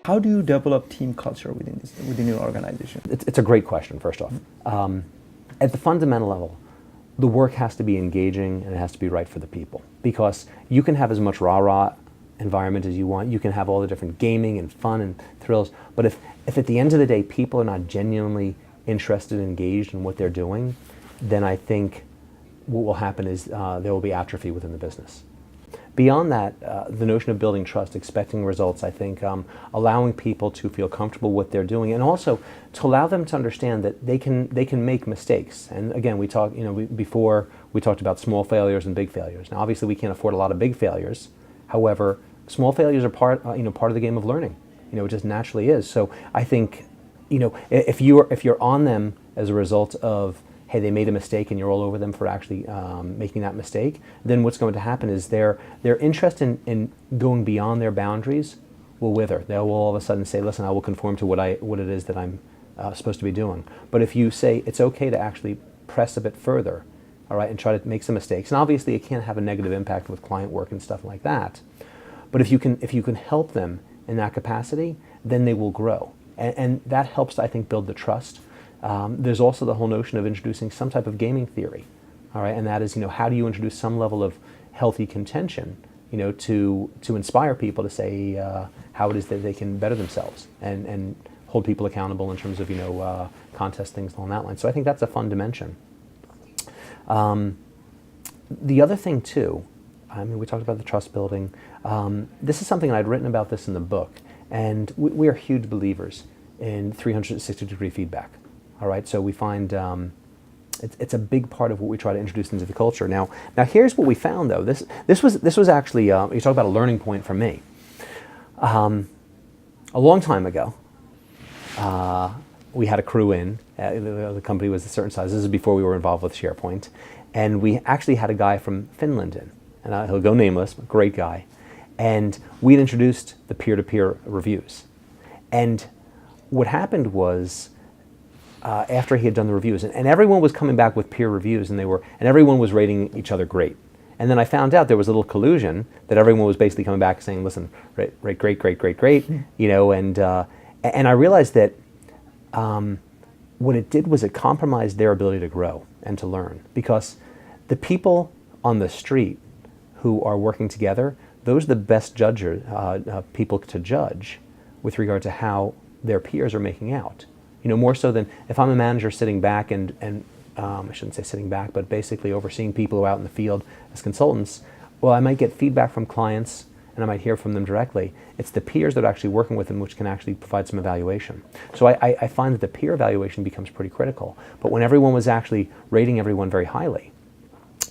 How do you develop team culture within your organization? It's a great question, first off. At the fundamental level, the work has to be engaging and it has to be right for the people. Because you can have as much rah-rah environment as you want, you can have all the different gaming and fun and thrills, but if at the end of the day people are not genuinely interested and engaged in what they're doing, then I think what will happen is there will be atrophy within the business. Beyond that, the notion of building trust, expecting results, I think allowing people to feel comfortable with what they're doing, and also to allow them to understand that they can make mistakes. And again, before we talked about small failures and big failures. Now, obviously, we can't afford a lot of big failures. However, small failures are part of the game of learning. It just naturally is. So I think, if you're on them as a result of, hey, they made a mistake and you're all over them for actually making that mistake, then what's going to happen is their interest in going beyond their boundaries will wither. They will all of a sudden say, listen, I will conform to what it is that I'm supposed to be doing. But if you say it's okay to actually press a bit further, all right, and try to make some mistakes, and obviously it can't have a negative impact with client work and stuff like that, but if you can help them in that capacity, then they will grow. And that helps, I think, build the trust. There's also the whole notion of introducing some type of gaming theory, all right, and that is, how do you introduce some level of healthy contention, to inspire people to say how it is that they can better themselves and hold people accountable in terms of, contest things along that line. So I think that's a fun dimension. The other thing too, we talked about the trust building. This is something, and I'd written about this in the book, and we are huge believers in 360-degree feedback. All right, so we find it's a big part of what we try to introduce into the culture. Now here's what we found though. This was actually you talk about a learning point for me. A long time ago, we had a crew in. The company was a certain size. This is before we were involved with SharePoint, and we actually had a guy from Finland in, and he'll go nameless, but great guy. And we'd introduced the peer-to-peer reviews, and what happened was, after he had done the reviews, and everyone was coming back with peer reviews, and everyone was rating each other great. And then I found out there was a little collusion that everyone was basically coming back saying, "Listen, great," and I realized that what it did was it compromised their ability to grow and to learn, because the people on the street who are working together, those are the best people to judge with regard to how their peers are making out. More so than if I'm a manager sitting back and I shouldn't say sitting back, but basically overseeing people who are out in the field as consultants, well, I might get feedback from clients and I might hear from them directly. It's the peers that are actually working with them which can actually provide some evaluation. So I find that the peer evaluation becomes pretty critical. But when everyone was actually rating everyone very highly,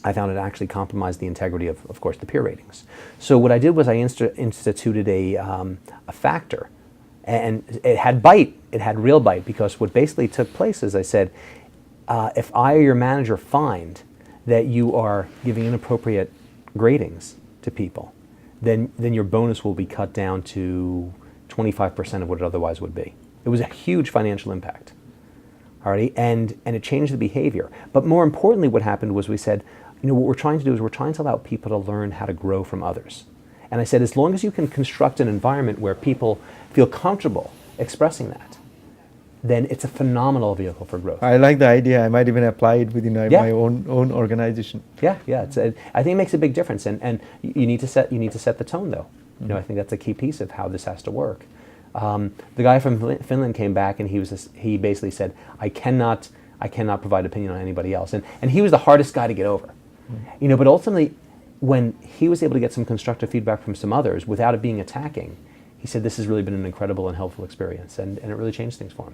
I found it actually compromised the integrity of course, the peer ratings. So what I did was I instituted a factor. And it had bite, it had real bite, because what basically took place is I said, if I or your manager find that you are giving inappropriate gradings to people, then your bonus will be cut down to 25% of what it otherwise would be. It was a huge financial impact, alrighty, and it changed the behavior. But more importantly, what happened was we said, what we're trying to do is we're trying to allow people to learn how to grow from others. And I said, as long as you can construct an environment where people feel comfortable expressing that, then it's a phenomenal vehicle for growth. I like the idea. I might even apply it within my own organization. Yeah. I think it makes a big difference, and you need to set the tone though. Mm-hmm. I think that's a key piece of how this has to work. The guy from Finland came back and he basically said, I cannot provide opinion on anybody else, and he was the hardest guy to get over. Mm-hmm. But ultimately, when he was able to get some constructive feedback from some others without it being attacking, he said this has really been an incredible and helpful experience, and it really changed things for him.